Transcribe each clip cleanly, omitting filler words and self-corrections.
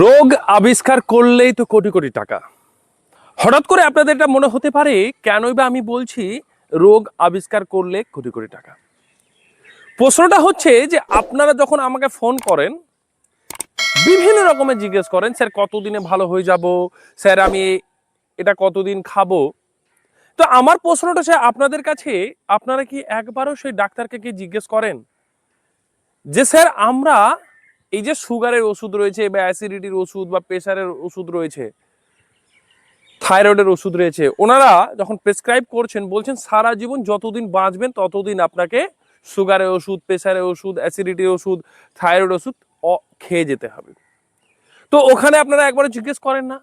রোগ আবিষ্কার করলেই তো কোটি কোটি টাকা। হঠাৎ করে আপনাদের এটা মনে হতে পারে, কেনই বা আমি বলছি রোগ আবিষ্কার করলে কোটি কোটি টাকা। প্রশ্নটা হচ্ছে যে আপনারা যখন আমাকে ফোন করেন, বিভিন্ন রকমের জিজ্ঞেস করেন, স্যার কতদিনে ভালো হয়ে যাব, স্যার আমি এটা কতদিন খাবো। তো আমার প্রশ্নটা হচ্ছে আপনাদের কাছে, আপনারা কি একবারও সেই ডাক্তারকে কি জিজ্ঞেস করেন যে স্যার আমরা এই যে সুগারের ওষুধ রয়েছে বা অ্যাসিডিটির ওষুধ বা প্রেশারের ওষুধ রয়েছে, থাইরয়েডের ওষুধ রয়েছে, ওনারা যখন প্রেসক্রাইব করছেন বলছেন সারা জীবন যতদিন বাঁচবেন ততদিন আপনাকে সুগারের ওষুধ, প্রেশারের ওষুধ, অ্যাসিডিটির ওষুধ, থাইরয়েড ওষুধ খেয়ে যেতে হবে। তো ওখানে আপনারা একবার জিজ্ঞেস করেন না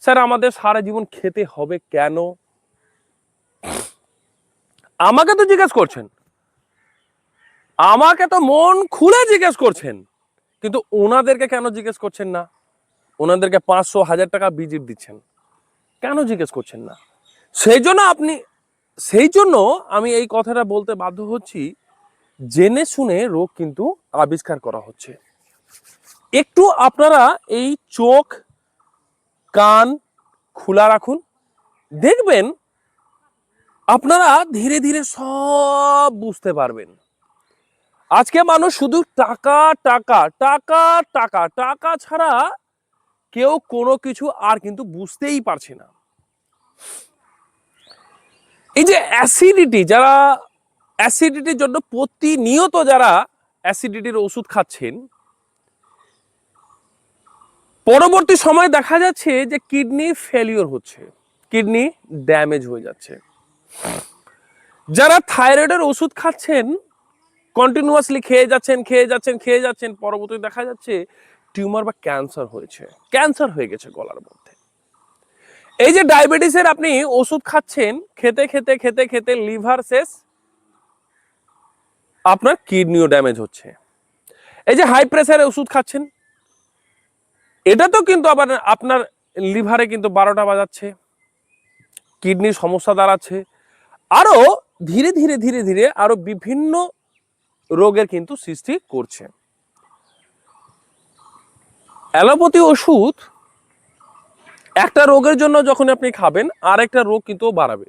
স্যার আমাদের সারা জীবন খেতে হবে কেন? আমাকে তো জিজ্ঞেস করছেন, আমাকে তো মন খুলে জিজ্ঞেস করছেন, কিন্তু ওনাদেরকে কেন জিজ্ঞেস করছেন না? ওনাদেরকে 500-1000 টাকা ভিজিট দিচ্ছেন, কেন জিজ্ঞেস করছেন না? সেই জন্য আমি এই কথাটা বলতে বাধ্য হচ্ছি, জেনে শুনে রোগ কিন্তু আবিষ্কার করা হচ্ছে। একটু আপনারা এই চোখ কান খোলা রাখুন, দেখবেন আপনারা ধীরে ধীরে সব বুঝতে পারবেন। আজকে মানুষ শুধু টাকা টাকা টাকা টাকা টাকা ছাড়া কেউ কোনো কিছু আর কিন্তু বুঝতেই পারছে না। এই যে অ্যাসিডিটির জন্য প্রতিনিয়ত যারা অ্যাসিডিটির ওষুধ খাচ্ছেন, পরবর্তী সময়ে দেখা যাচ্ছে যে কিডনি ফেলিওর হচ্ছে, কিডনি ড্যামেজ হয়ে যাচ্ছে। যারা থাইরয়েডের ওষুধ খাচ্ছেন, কন্টিনিউয়াসলি খেয়ে যাচ্ছেন, পরবর্তী দেখা যাচ্ছে টিউমার বা ক্যান্সার হয়ে গেছে গলার মধ্যে। এই যে ডায়াবেটিসের আপনি ওষুধ খাচ্ছেন, খেতে খেতে খেতে খেতে লিভার শেষ, আপনার কিডনিও ড্যামেজ হচ্ছে। এই যে হাই প্রেসারের ওষুধ খাচ্ছেন, এটা তো কিন্তু আবার আপনার লিভারে কিন্তু 12টা বাজাচ্ছে, কিডনির সমস্যা দাঁড়াচ্ছে, আরো ধীরে ধীরে ধীরে ধীরে আরো বিভিন্ন রোগের কিন্তু সৃষ্টি করছে। অ্যালোপ্যাথি ওষুধ একটা রোগের জন্য যখন আপনি খাবেন, আরেকটা রোগ কিন্তু বাড়াবে।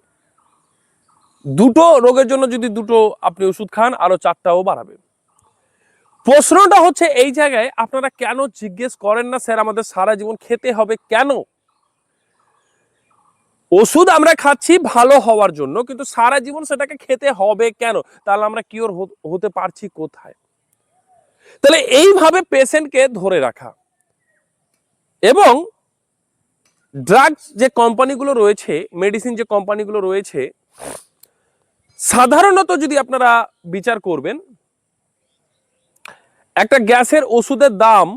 দুটো রোগের জন্য যদি দুটো আপনি ওষুধ খান, আরো 4টাও বাড়াবে। প্রশ্নটা হচ্ছে এই জায়গায় আপনারা কেন জিজ্ঞেস করেন না স্যার আমাদের সারা জীবন খেতে হবে কেন? ওষুধ আমরা খাচ্ছি ভালো হওয়ার জন্য, কিন্তু সারা জীবন সেটাকে খেতে হবে কেন? তাহলে আমরা কিওর হতে পারছি কোথায়? তাহলে এইভাবে পেশেন্টকে ধরে রাখা এবং ড্রাগস যে কোম্পানিগুলো রয়েছে, মেডিসিন যে কোম্পানিগুলো রয়েছে, সাধারণত যদি আপনারা বিচার করবেন, একটা গ্যাসের ওষুধের দাম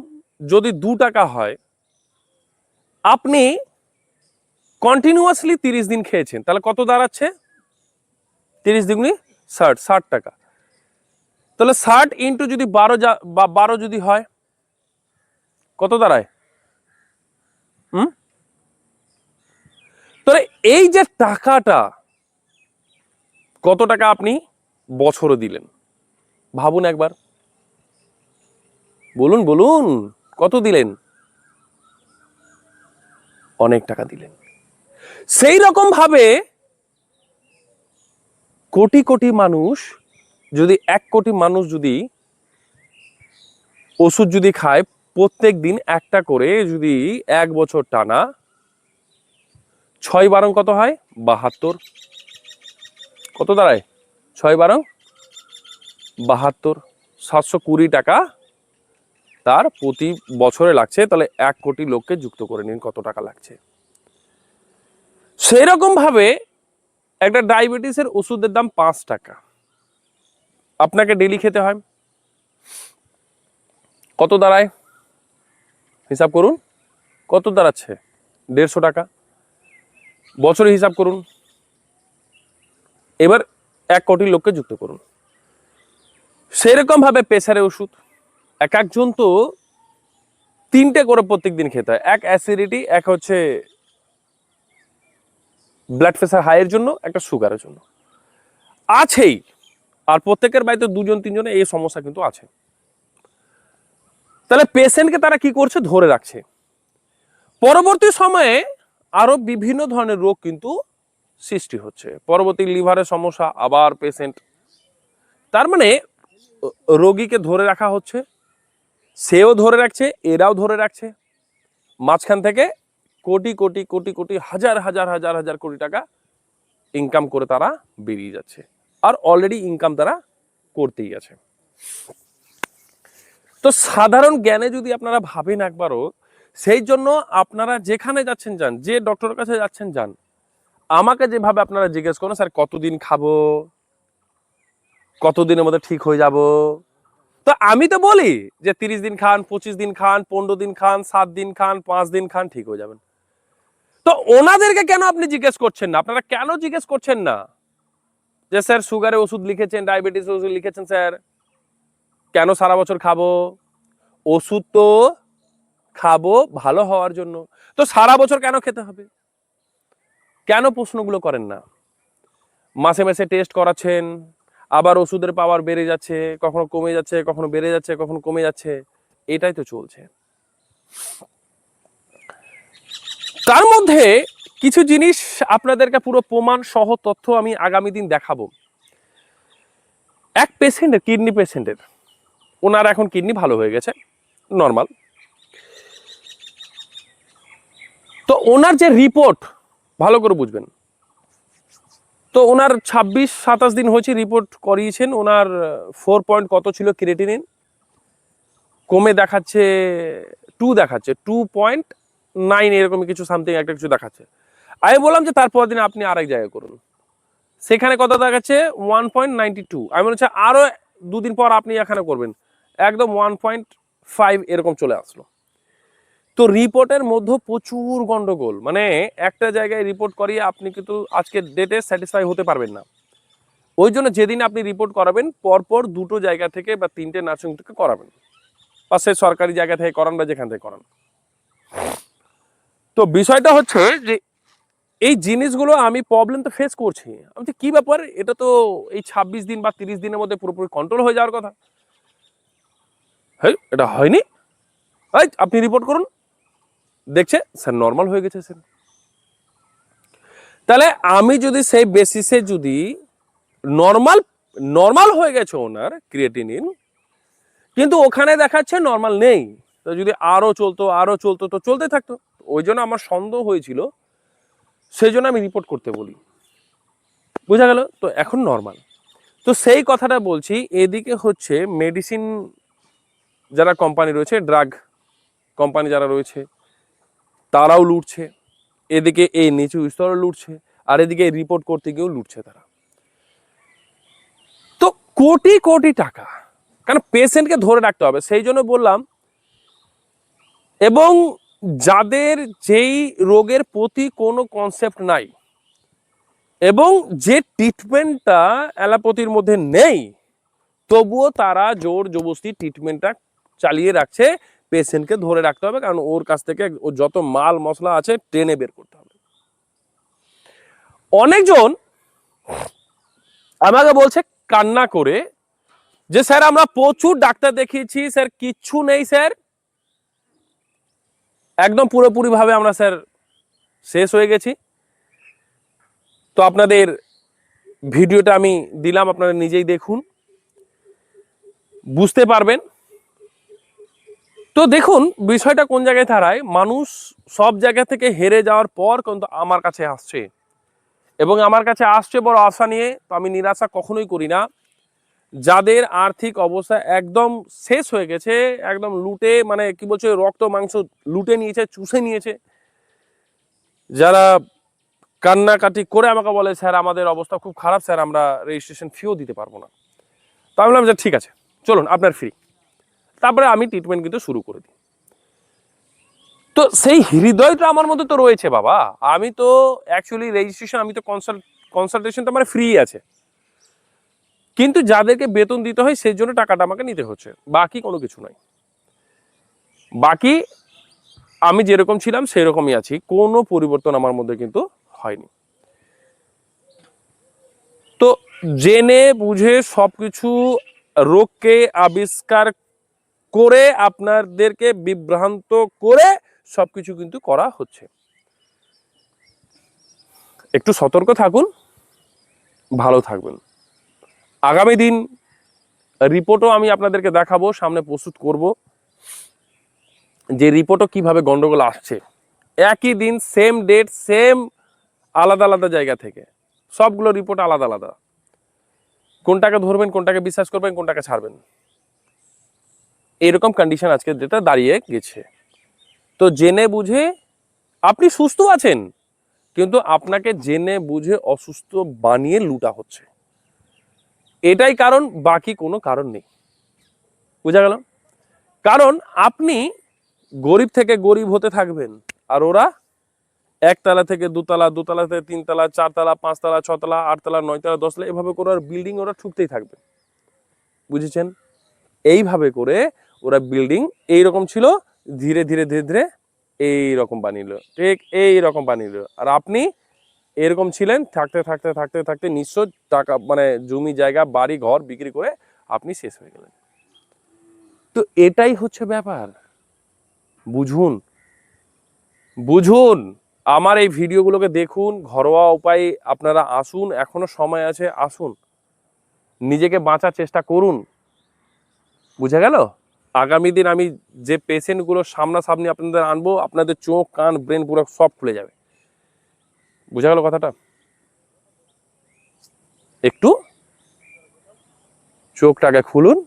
যদি 2 টাকা হয়, আপনি কন্টিনিউয়াসলি 30 দিন খেয়েছেন, তাহলে কত দাঁড়াচ্ছে? 30 দ্বিগুণী 60 টাকা। তাহলে 60 ইন্টু যদি 12 যদি হয়, কত দাঁড়ায়? তাহলে এই যে টাকাটা, কত টাকা আপনি বছরে দিলেন ভাবুন একবার, বলুন বলুন, কত দিলেন? অনেক টাকা দিলেন। সেই রকম ভাবে কোটি কোটি মানুষ, যদি 1 কোটি মানুষ যদি ওষুধ যদি খায় প্রত্যেক দিন একটা করে, যদি 1 বছর টানা, 6 × 12 কত হয়? 72। কত দাঁড়ায়? 6 × 12 72, 720 টাকা তার প্রতি বছরে লাগছে। তাহলে 1 কোটি লোককে যুক্ত করে নিন কত টাকা লাগছে। সেই রকম ভাবে একটা ডায়াবেটিসের ওষুধের দাম 5 টাকা, আপনাকে ডেলি খেতে হয়, কত দাঁড়ায়? হিসাব করুন, কত দাঁড়াচ্ছে? 150 টাকা। বছরে হিসাব করুন, এবার 1 কোটি লোককে যুক্ত করুন। সেরকম ভাবে প্রেসারের ওষুধ, এক একজন তো 3টে করে প্রত্যেক দিন খেতে হয়। এক অ্যাসিডিটি, এক হচ্ছে ব্লাড প্রেসার হাইয়ের জন্য, একটা সুগারের জন্য আছেই। আর প্রত্যেকের বাড়িতে 2-3 জনে এই সমস্যা কিন্তু আছে। তাহলে পেশেন্টকে তারা কি করছে, ধরে রাখছে। পরবর্তী সময়ে আরো বিভিন্ন ধরনের রোগ কিন্তু সৃষ্টি হচ্ছে, পরবর্তী লিভারের সমস্যা, আবার পেশেন্ট। তার মানে রোগীকে ধরে রাখা হচ্ছে, সেও ধরে রাখছে, এরাও ধরে রাখছে, মাঝখান থেকে কোটি কোটি কোটি কোটি হাজার হাজার হাজার হাজার কোটি টাকা ইনকাম করে তারা বেরিয়ে যাচ্ছে, আর অলরেডি ইনকাম তারা করতেই আছে। তো সাধারণ জ্ঞানে যদি আপনারা ভাবেন একবারও, সেই জন্য আপনারা যেখানে যাচ্ছেন যান, যে ডক্টরের কাছে যাচ্ছেন যান, আমাকে যেভাবে আপনারা জিজ্ঞেস করেন, স্যার কতদিন খাবো, কতদিনের মধ্যে ঠিক হয়ে যাব, তো আমি তো বলি যে 30 দিন খান, 25 দিন খান, 15 দিন খান, 7 দিন খান, 5 দিন খান, ঠিক হয়ে যাবেন। তো ওনাদেরকে কেন আপনি জিজ্ঞেস করছেন না? আপনারা কেন জিজ্ঞেস করছেন না যে স্যার সুগারের ওষুধ লিখেছেন, ডায়াবেটিস ওষুধ লিখেছেন, স্যার কেন সারা বছর খাবো? ওষুধ তো খাবো ভালো হওয়ার জন্য, তো সারা বছর কেন খেতে হবে? কেন প্রশ্নগুলো করেন না? মাসে মাসে টেস্ট করাচ্ছেন, আবার ওষুধের পাওয়ার বেড়ে যাচ্ছে, কখনো কমে যাচ্ছে, কখনো বেড়ে যাচ্ছে, কখনো কমে যাচ্ছে, এটাই তো চলছে। তার মধ্যে কিছু জিনিস আপনাদেরকে পুরো প্রমাণ সহ তথ্য আমি আগামী দিন দেখাবো। এক পেশেন্টের, কিডনি পেশেন্টের, ওনার এখন কিডনি ভালো হয়ে গেছে, নর্মাল। তো ওনার যে রিপোর্ট, ভালো করে বুঝবেন, তো ওনার 26-27 দিন হয়েছে রিপোর্ট করিয়েছেন, ওনার 4 পয়েন্ট কত ছিল ক্রিয়েটিনিন, কমে দেখাচ্ছে 2, দেখাচ্ছে 2.9 এরকম কিছু সামথিং একটা কিছু দেখাচ্ছে। আমি বললাম যে তারপর দিন আপনি আরেক জায়গায় করুন, সেখানে কত দেখাচ্ছে 1.92। আমি বলছি আরো 2 দিন পর আপনি এখানে করবেন, একদম 1.5 এরকম চলে আসলো। তো রিপোর্টের মধ্যে প্রচুর গন্ডগোল, মানে একটা জায়গায় রিপোর্ট করিয়ে আপনি কিন্তু আজকের ডেটে স্যাটিসফাই হতে পারবেন না। ওই জন্য যেদিন আপনি রিপোর্ট করাবেন, পরপর 2টো জায়গা থেকে বা 3টে নার্সিং থেকে করাবেন, বা সে সরকারি জায়গা থেকে করান বা যেখান থেকে করান। তো বিষয়টা হচ্ছে যে এই জিনিসগুলো আমি প্রবলেম তো ফেস করছি। আমি তো কি ব্যাপার, এটা তো এই 26 দিন বা 30 দিনের মধ্যে পুরোপুরি কন্ট্রোল হয়ে যাওয়ার কথা, হ্যাঁ এটা হয়নি। আপনি রিপোর্ট করুন, দেখছে স্যার নর্মাল হয়ে গেছে স্যার। তাহলে আমি যদি সেই বেসিসে যদি নর্মাল নর্মাল হয়ে গেছে ওনার ক্রিয়েটিনিন, কিন্তু ওখানে দেখাচ্ছে নর্মাল নেই, তো যদি আরো চলতো তো চলতে থাকতো। ওই জন্য আমার সন্দেহ হয়েছিল, সেই জন্য আমি রিপোর্ট করতে বলি, বোঝা গেল? তো এখন নর্মাল। তো সেই কথাটা বলছি, এদিকে হচ্ছে মেডিসিন যারা কোম্পানি রয়েছে, ড্রাগ কোম্পানি যারা রয়েছে, তারাও লুটছে, এদিকে এই নিচু স্তরে লুটছে, আর এদিকে রিপোর্ট করতে গিয়েও লুটছে তারা। তো কোটি কোটি টাকা, কারণ পেশেন্টকে ধরে রাখতে হবে, সেই জন্য বললাম। এবং যাদের যেই রোগের প্রতি কোনো কনসেপ্ট নাই, এবং যে ট্রিটমেন্টটা অ্যালোপ্যাথির মধ্যে নেই, তবুও তারা জোর জবরদস্তি ট্রিটমেন্টটা চালিয়ে রাখছে। পেশেন্টকে ধরে রাখতে হবে, কারণ ওর কাছ থেকে ও যত মাল মশলা আছে টেনে বের করতে হবে। অনেকজন আমাকে বলছে কান্না করে যে স্যার আমরা প্রচুর ডাক্তার দেখিয়েছি স্যার, কিচ্ছু নেই স্যার, একদম পুরোপুরি ভাবে আমরা স্যার শেষ হয়ে গেছি। তো আপনাদের ভিডিওটা আমি দিলাম, আপনারা নিজেই দেখুন, বুঝতে পারবেন। তো দেখুন বিষয়টা কোন জায়গায় দাঁড়ায়, মানুষ সব জায়গা থেকে হেরে যাওয়ার পর কিন্তু আমার কাছে আসছে, এবং আমার কাছে আসছে বড় আশা নিয়ে। তো আমি নিরাশা কখনোই করি না। যাদের আর্থিক অবস্থা একদম শেষ হয়ে গেছে, একদম লুটে, মানে কি বলছে, রক্ত মাংস লুটে নিয়েছে, চুষে নিয়েছে, যারা কান্নাকাটি করে আমাকে বলে স্যার আমাদের অবস্থা খুব খারাপ স্যার, আমরা রেজিস্ট্রেশন ফিও দিতে পারবো না, তা আমি বললাম যে ঠিক আছে চলুন আপনার ফ্রি। তারপরে আমি ট্রিটমেন্ট কিন্তু শুরু করে দিই। তো সেই হৃদয়টা আমার মধ্যে তো রয়েছে বাবা। আমি তো অ্যাকচুয়ালি রেজিস্ট্রেশন, আমি তো কনসালটেশন তো আমার ফ্রি আছে, কিন্তু যাদেরকে বেতন দিতে হয় সেই জন্য টাকাটা আমাকে নিতে হচ্ছে, বাকি কোনো কিছু নয়। বাকি আমি যেরকম ছিলাম সেরকমই আছি, কোনো পরিবর্তন আমার মধ্যে কিন্তু হয়নি। তো জেনে বুঝে সবকিছু রোগকে আবিষ্কার করে আপনাদেরকে বিভ্রান্ত করে সবকিছু কিন্তু করা হচ্ছে। একটু সতর্ক থাকুন, ভালো থাকবেন। আগামী দিন রিপোর্টও আমি আপনাদেরকে দেখাবো, সামনে প্রস্তুত করব যে রিপোর্টও কিভাবে গন্ডগোল আসছে। একই দিন সেম ডেট সেম আলাদা আলাদা জায়গা থেকে সবগুলো রিপোর্ট আলাদা আলাদা। কোনটাকে ধরবেন, কোনটাকে বিশ্বাস করবেন, কোনটাকে ছাড়বেন, এরকম কন্ডিশন আজকে যেটা দাঁড়িয়ে গেছে। তো জেনে বুঝে আপনি সুস্থ আছেন, কিন্তু আপনাকে জেনে বুঝে অসুস্থ বানিয়ে লুটা হচ্ছে, এটাই কারণ, বাকি কোনো কারণ নেই। বুঝা গেল? কারণ আপনি গরিব থেকে গরিব হতে থাকবেন, আর ওরা একতলা থেকে দুতলা, দুতলা থেকে তিনতলা, চারতলা, পাঁচতলা, ছতলা, আটতলা, নয়তলা, দশতলা, এভাবে করে ওর বিল্ডিং ওরা ঠুকতেই থাকবে। বুঝেছেন? এইভাবে করে ওরা বিল্ডিং এইরকম ছিল, ধীরে ধীরে ধীরে ধীরে এইরকম বানিয়ে নিল, ঠিক এইরকম বানিয়ে নিল। আর আপনি এরকম ছিলেন, থাকতে থাকতে থাকতে থাকতে নিঃস্ব, টাকা মানে জমি জায়গা বাড়ি ঘর বিক্রি করে আপনি শেষ হয়ে গেলেন। তো এটাই হচ্ছে ব্যাপার। বুঝুন, বুঝুন। আমার এই ভিডিওগুলোকে দেখুন, ঘরোয়া উপায়ে আপনারা আসুন, এখনো সময় আছে, আসুন, নিজেকে বাঁচার চেষ্টা করুন। বুঝা গেল? আগামী দিন আমি যে পেশেন্টগুলো সামনাসামনি আপনাদের আনবো, আপনাদের চোখ কান ব্রেন পুরো সব খুলে যাবে। বুঝা গেল কথাটা? একটু চোখটাকে খুলুন,